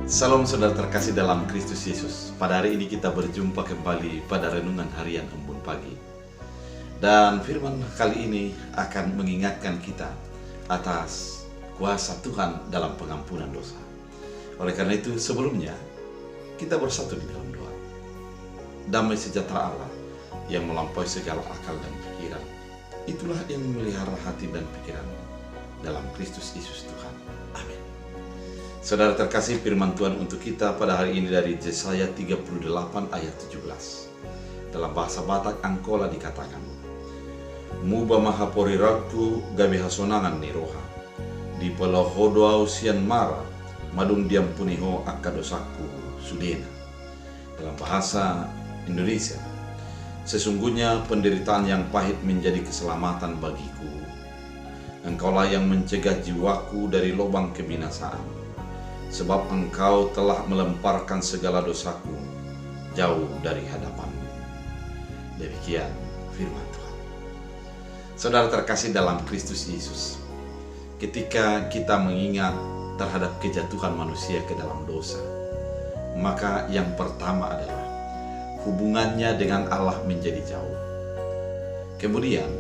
Salam saudara terkasih dalam Kristus Yesus. Pada hari ini kita berjumpa kembali pada renungan harian Embun Pagi. Dan firman kali ini akan mengingatkan kita atas kuasa Tuhan dalam pengampunan dosa. Oleh karena itu sebelumnya kita bersatu di dalam doa. Damai sejahtera Allah yang melampaui segala akal dan pikiran, itulah yang memelihara hati dan pikiran dalam Kristus Yesus Tuhan. Amin. Saudara terkasih, firman Tuhan untuk kita pada hari ini dari Yesaya 38 ayat 17. Dalam bahasa Batak Angkola dikatakan, Muba mahapori raktu gabe hasonangan ni roha, di pelohodo ausian mara, madung diampuniho akadosaku sudena. Dalam bahasa Indonesia, sesungguhnya penderitaan yang pahit menjadi keselamatan bagiku. Engkaulah yang mencegah jiwaku dari lubang kebinasaan. Sebab engkau telah melemparkan segala dosaku jauh dari hadapanmu. Demikian firman Tuhan. Saudara terkasih dalam Kristus Yesus, ketika kita mengingat terhadap kejatuhan manusia ke dalam dosa, maka yang pertama adalah hubungannya dengan Allah menjadi jauh. Kemudian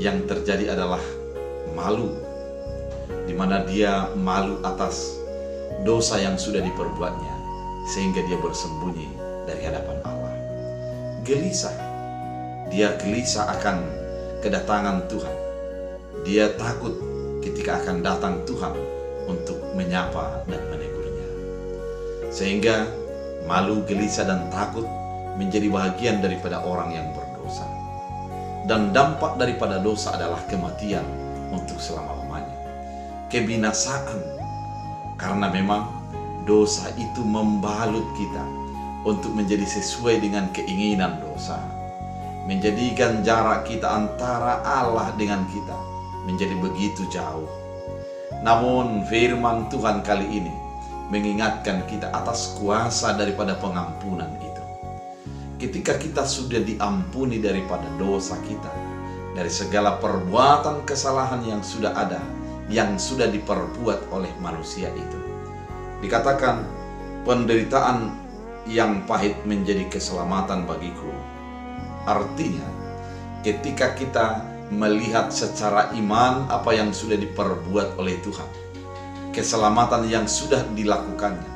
yang terjadi adalah malu, di mana dia malu atas dosa yang sudah diperbuatnya, sehingga dia bersembunyi dari hadapan Allah. Gelisah, dia gelisah akan kedatangan Tuhan. Dia takut ketika akan datang Tuhan untuk menyapa dan menegurnya. Sehingga malu, gelisah, dan takut menjadi bagian daripada orang yang berdosa. Dan dampak daripada dosa adalah kematian untuk selama-lamanya. Kebinasaan. Karena memang dosa itu membalut kita untuk menjadi sesuai dengan keinginan dosa. Menjadikan jarak kita antara Allah dengan kita menjadi begitu jauh. Namun firman Tuhan kali ini mengingatkan kita atas kuasa daripada pengampunan itu. Ketika kita sudah diampuni daripada dosa kita, dari segala perbuatan kesalahan yang sudah ada, yang sudah diperbuat oleh manusia itu. Dikatakan penderitaan yang pahit menjadi keselamatan bagiku. Artinya ketika kita melihat secara iman apa yang sudah diperbuat oleh Tuhan, keselamatan yang sudah dilakukannya,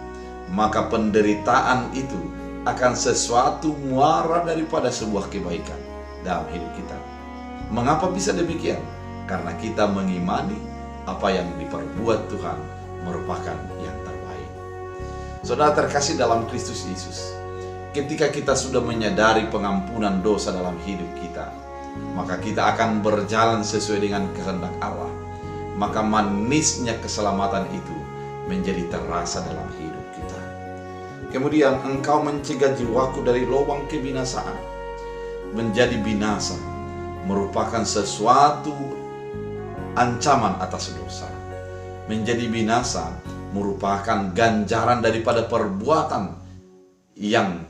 maka penderitaan itu akan sesuatu muara daripada sebuah kebaikan dalam hidup kita. Mengapa bisa demikian? Karena kita mengimani apa yang diperbuat Tuhan merupakan yang terbaik. Saudara terkasih dalam Kristus Yesus, ketika kita sudah menyadari pengampunan dosa dalam hidup kita, maka kita akan berjalan sesuai dengan kehendak Allah. Maka manisnya keselamatan itu menjadi terasa dalam hidup kita. Kemudian engkau mencegah jiwaku dari lubang kebinasaan. Menjadi binasa merupakan sesuatu ancaman atas dosa. Menjadi binasa merupakan ganjaran daripada perbuatan yang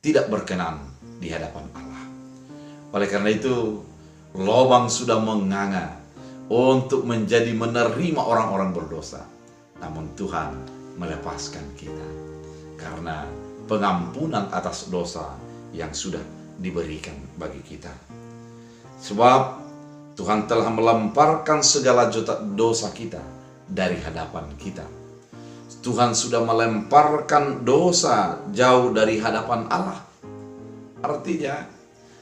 tidak berkenan di hadapan Allah. Oleh karena itu, lubang sudah menganga untuk menjadi menerima orang-orang berdosa. Namun Tuhan melepaskan kita karena pengampunan atas dosa yang sudah diberikan bagi kita. Sebab Tuhan telah melemparkan segala dosa kita dari hadapan kita. Tuhan sudah melemparkan dosa jauh dari hadapan Allah. Artinya,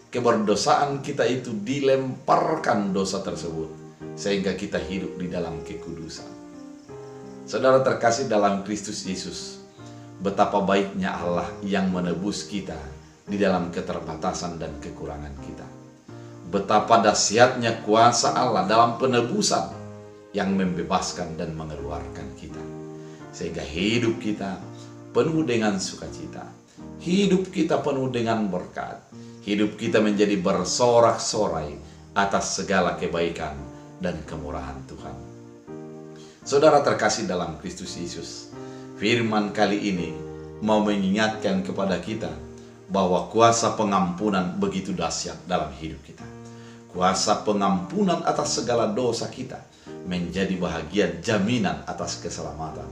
keberdosaan kita itu dilemparkan dosa tersebut, sehingga kita hidup di dalam kekudusan. Saudara terkasih dalam Kristus Yesus, betapa baiknya Allah yang menebus kita di dalam keterbatasan dan kekurangan kita. Betapa dahsyatnya kuasa Allah dalam penebusan yang membebaskan dan mengeluarkan kita. Sehingga hidup kita penuh dengan sukacita. Hidup kita penuh dengan berkat. Hidup kita menjadi bersorak-sorai atas segala kebaikan dan kemurahan Tuhan. Saudara terkasih dalam Kristus Yesus, firman kali ini mau mengingatkan kepada kita bahwa kuasa pengampunan begitu dahsyat dalam hidup kita. Kuasa pengampunan atas segala dosa kita menjadi bahagian jaminan atas keselamatan.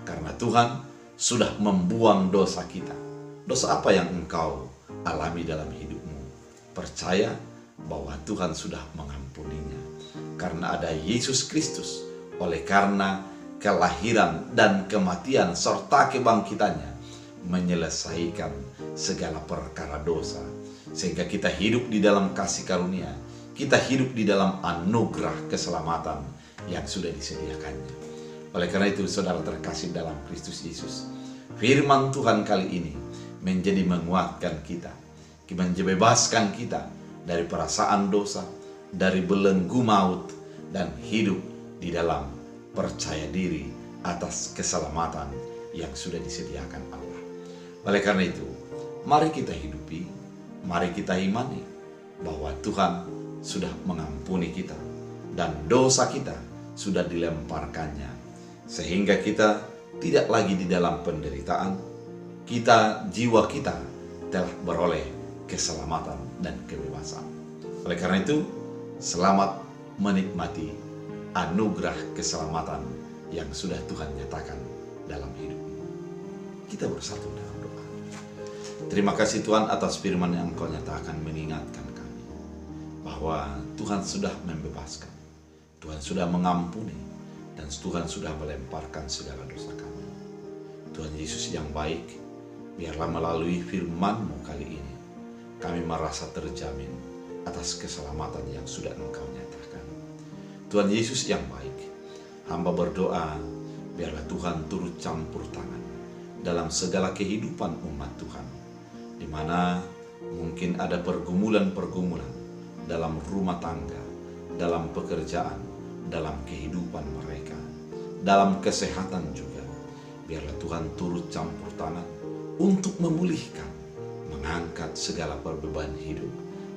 Karena Tuhan sudah membuang dosa kita. Dosa apa yang engkau alami dalam hidupmu? Percaya bahwa Tuhan sudah mengampuninya. Karena ada Yesus Kristus, oleh karena kelahiran dan kematian serta kebangkitannya, menyelesaikan segala perkara dosa. Sehingga kita hidup di dalam kasih karunia, kita hidup di dalam anugerah keselamatan yang sudah disediakannya. Oleh karena itu, saudara terkasih dalam Kristus Yesus, firman Tuhan kali ini menjadi menguatkan kita, membebaskan kita dari perasaan dosa, dari belenggu maut, dan hidup di dalam percaya diri atas keselamatan yang sudah disediakan Allah. Oleh karena itu, mari kita hidupi, mari kita imani bahwa Tuhan sudah mengampuni kita dan dosa kita sudah dilemparkannya, sehingga kita tidak lagi di dalam penderitaan. Jiwa kita telah beroleh keselamatan dan kebebasan. Oleh karena itu, selamat menikmati anugerah keselamatan yang sudah Tuhan nyatakan dalam hidupmu. Kita bersatu dalam doa. Terima kasih Tuhan atas firman yang Engkau nyatakan, mengingatkan kami bahwa Tuhan sudah membebaskan, Tuhan sudah mengampuni, dan Tuhan sudah melemparkan segala dosa kami. Tuhan Yesus yang baik, biarlah melalui firman-Mu kali ini kami merasa terjamin atas keselamatan yang sudah Engkau nyatakan. Tuhan Yesus yang baik, hamba berdoa biarlah Tuhan turut campur tangan dalam segala kehidupan umat Tuhan, di mana mungkin ada pergumulan-pergumulan dalam rumah tangga, dalam pekerjaan, dalam kehidupan mereka, dalam kesehatan juga. Biarlah Tuhan turut campur tangan untuk memulihkan, mengangkat segala perbeban hidup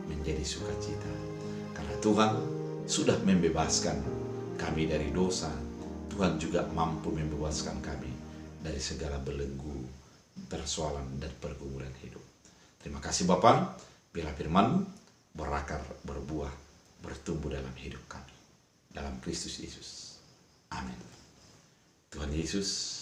menjadi sukacita. Karena Tuhan sudah membebaskan kami dari dosa, Tuhan juga mampu membebaskan kami dari segala belenggu, persoalan dan pergumulan hidup. Terima kasih Bapa, biarlah firman berakar, berbuah, bertumbuh dalam hidup kami. Dalam Kristus Yesus. Amin. Tuhan Yesus